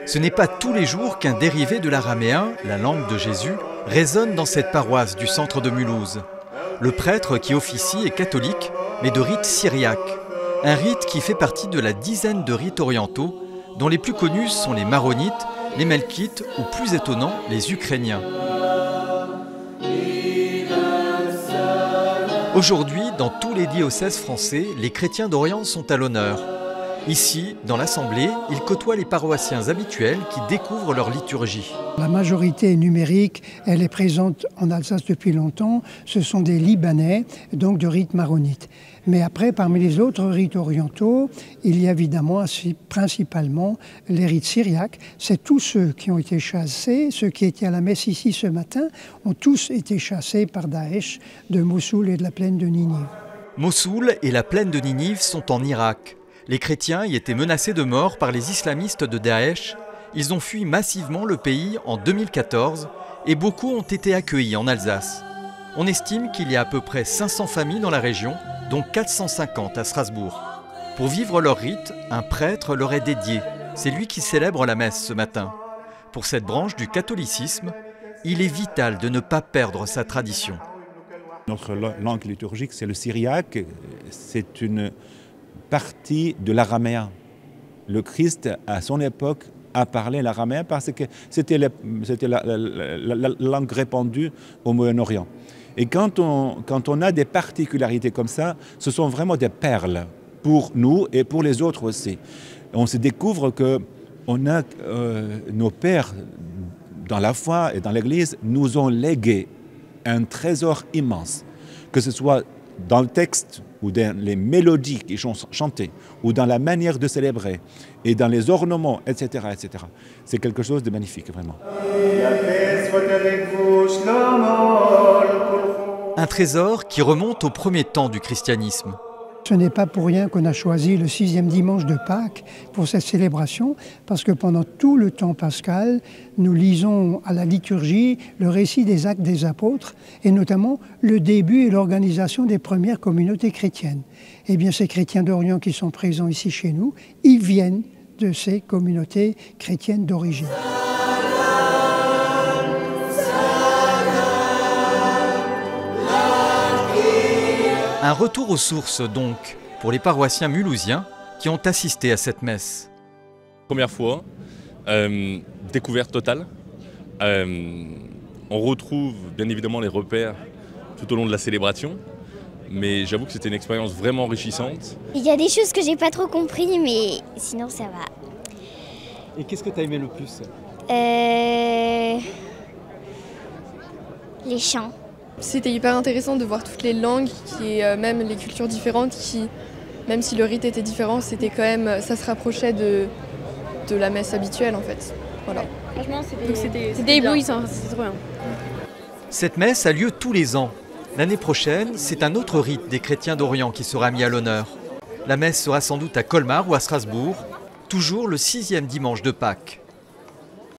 Ce n'est pas tous les jours qu'un dérivé de l'araméen, la langue de Jésus, résonne dans cette paroisse du centre de Mulhouse. Le prêtre qui officie est catholique, mais de rite syriaque. Un rite qui fait partie de la dizaine de rites orientaux, dont les plus connus sont les maronites, les melkites ou, plus étonnant, les ukrainiens. Aujourd'hui, dans tous les diocèses français, les chrétiens d'Orient sont à l'honneur. Ici, dans l'Assemblée, ils côtoient les paroissiens habituels qui découvrent leur liturgie. La majorité numérique, elle est présente en Alsace depuis longtemps. Ce sont des Libanais, donc de rite maronite. Mais après, parmi les autres rites orientaux, il y a évidemment principalement les rites syriaques. C'est tous ceux qui ont été chassés, ceux qui étaient à la messe ici ce matin, ont tous été chassés par Daesh de Mossoul et de la plaine de Ninive. Mossoul et la plaine de Ninive sont en Irak. Les chrétiens y étaient menacés de mort par les islamistes de Daesh. Ils ont fui massivement le pays en 2014 et beaucoup ont été accueillis en Alsace. On estime qu'il y a à peu près 500 familles dans la région, dont 450 à Strasbourg. Pour vivre leur rite, un prêtre leur est dédié. C'est lui qui célèbre la messe ce matin. Pour cette branche du catholicisme, il est vital de ne pas perdre sa tradition. Notre langue liturgique, c'est le syriaque. C'est une partie de l'araméen. Le Christ, à son époque, a parlé l'araméen parce que c'était la langue répandue au Moyen-Orient. Et quand on a des particularités comme ça, ce sont vraiment des perles pour nous et pour les autres aussi. On se découvre que nos pères, dans la foi et dans l'Église, nous ont légué un trésor immense, que ce soit dans le texte ou dans les mélodies qui sont chantées, ou dans la manière de célébrer, et dans les ornements, etc., etc. C'est quelque chose de magnifique, vraiment. Un trésor qui remonte au premier temps du christianisme. Ce n'est pas pour rien qu'on a choisi le 6e dimanche de Pâques pour cette célébration, parce que pendant tout le temps pascal, nous lisons à la liturgie le récit des actes des apôtres, et notamment le début et l'organisation des premières communautés chrétiennes. Eh bien, ces chrétiens d'Orient qui sont présents ici chez nous, ils viennent de ces communautés chrétiennes d'origine. Un retour aux sources donc, pour les paroissiens mulhousiens qui ont assisté à cette messe. Première fois, découverte totale. On retrouve bien évidemment les repères tout au long de la célébration, mais j'avoue que c'était une expérience vraiment enrichissante. Il y a des choses que j'ai pas trop compris, mais sinon ça va. Et qu'est-ce que tu as aimé le plus? Les chants. C'était hyper intéressant de voir toutes les langues et même les cultures différentes qui, même si le rite était différent, c'était quand même, ça se rapprochait de la messe habituelle en fait. Voilà. Franchement, c'était éblouissant, c'était trop bien. Cette messe a lieu tous les ans. L'année prochaine, c'est un autre rite des chrétiens d'Orient qui sera mis à l'honneur. La messe sera sans doute à Colmar ou à Strasbourg, toujours le 6e dimanche de Pâques.